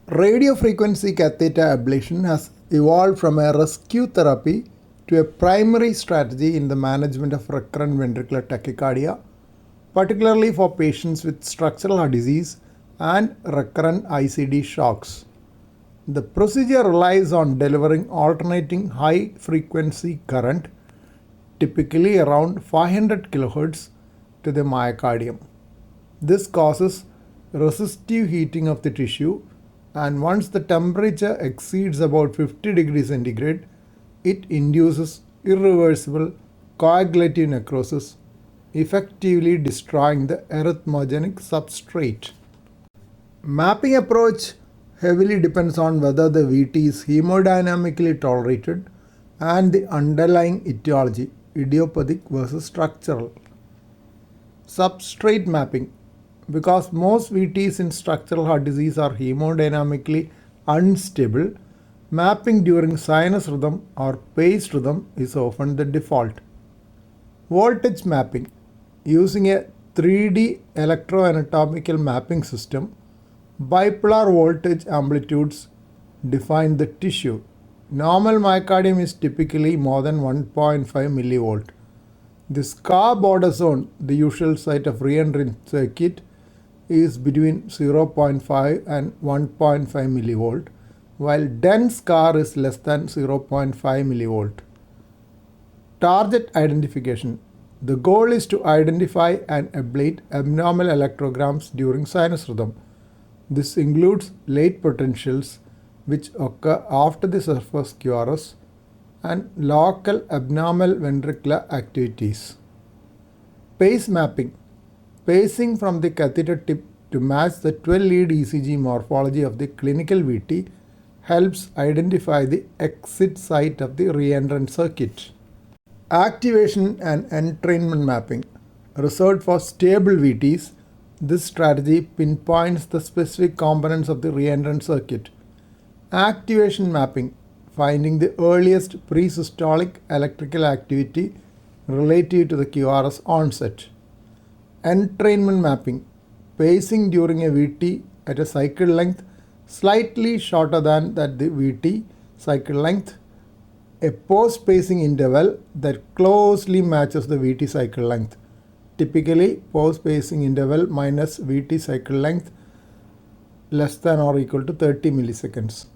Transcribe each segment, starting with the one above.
Radiofrequency catheter ablation has evolved from a rescue therapy to a primary strategy in the management of recurrent ventricular tachycardia, particularly for patients with structural heart disease and recurrent ICD shocks. The procedure relies on delivering alternating high frequency current, typically around 500 kHz, to the myocardium. This causes resistive heating of the tissue, and once the temperature exceeds about 50 degrees centigrade, it induces irreversible coagulative necrosis, effectively destroying the arrhythmogenic substrate. Mapping approach heavily depends on whether the VT is hemodynamically tolerated and the underlying etiology, idiopathic versus structural. Substrate mapping. Because most VTs in structural heart disease are hemodynamically unstable, mapping during sinus rhythm or paced rhythm is often the default. Voltage mapping. Using a 3D electroanatomical mapping system, bipolar voltage amplitudes define the tissue. Normal myocardium is typically more than 1.5 millivolt. The scar border zone, the usual site of re-entry circuit, is between 0.5 and 1.5 millivolt, while dense scar is less than 0.5 millivolt. Target identification. The goal is to identify and ablate abnormal electrograms during sinus rhythm. This includes late potentials, which occur after the surface QRS, and local abnormal ventricular activities. Pace mapping. Pacing from the catheter tip to match the 12-lead ECG morphology of the clinical VT helps identify the exit site of the re-entrant circuit. Activation and entrainment mapping. Reserved for stable VTs, this strategy pinpoints the specific components of the re-entrant circuit. Activation mapping, finding the earliest pre-systolic electrical activity relative to the QRS onset. Entrainment mapping, pacing during a VT at a cycle length slightly shorter than the VT cycle length, a post-pacing interval that closely matches the VT cycle length, typically post-pacing interval minus VT cycle length less than or equal to 30 milliseconds,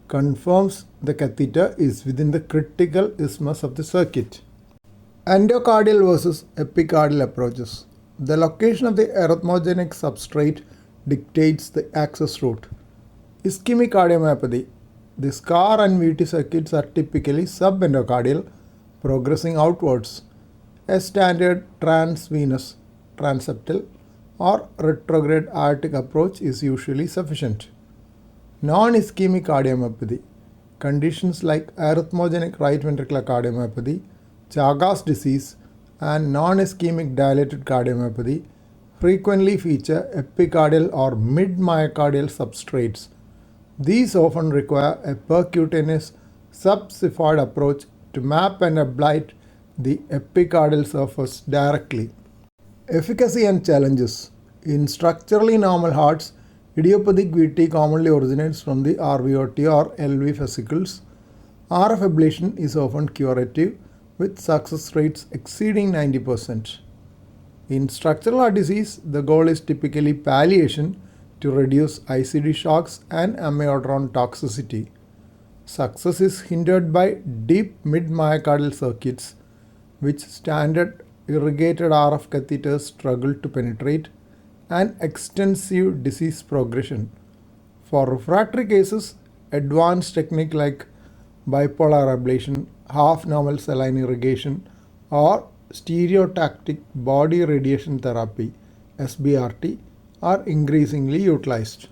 confirms the catheter is within the critical isthmus of the circuit. Endocardial versus epicardial approaches. The location of the arrhythmogenic substrate dictates the access route. Ischemic cardiomyopathy. The scar and VT circuits are typically subendocardial, progressing outwards. A standard transvenous, transeptal, or retrograde aortic approach is usually sufficient. Non-ischemic cardiomyopathy. Conditions like arrhythmogenic right ventricular cardiomyopathy, Chagas disease, and non-ischemic dilated cardiomyopathy frequently feature epicardial or mid-myocardial substrates. These often require a percutaneous subxiphoid approach to map and ablate the epicardial surface directly. Efficacy and challenges. In structurally normal hearts, idiopathic VT commonly originates from the RVOT or LV vesicles. RF ablation is often curative, with success rates exceeding 90%. In structural heart disease, the goal is typically palliation to reduce ICD shocks and amiodarone toxicity. Success is hindered by deep mid-myocardial circuits, which standard irrigated RF catheters struggle to penetrate, and extensive disease progression. For refractory cases, advanced technique like bipolar ablation, half-normal saline irrigation, or stereotactic body radiation therapy (SBRT) are increasingly utilized.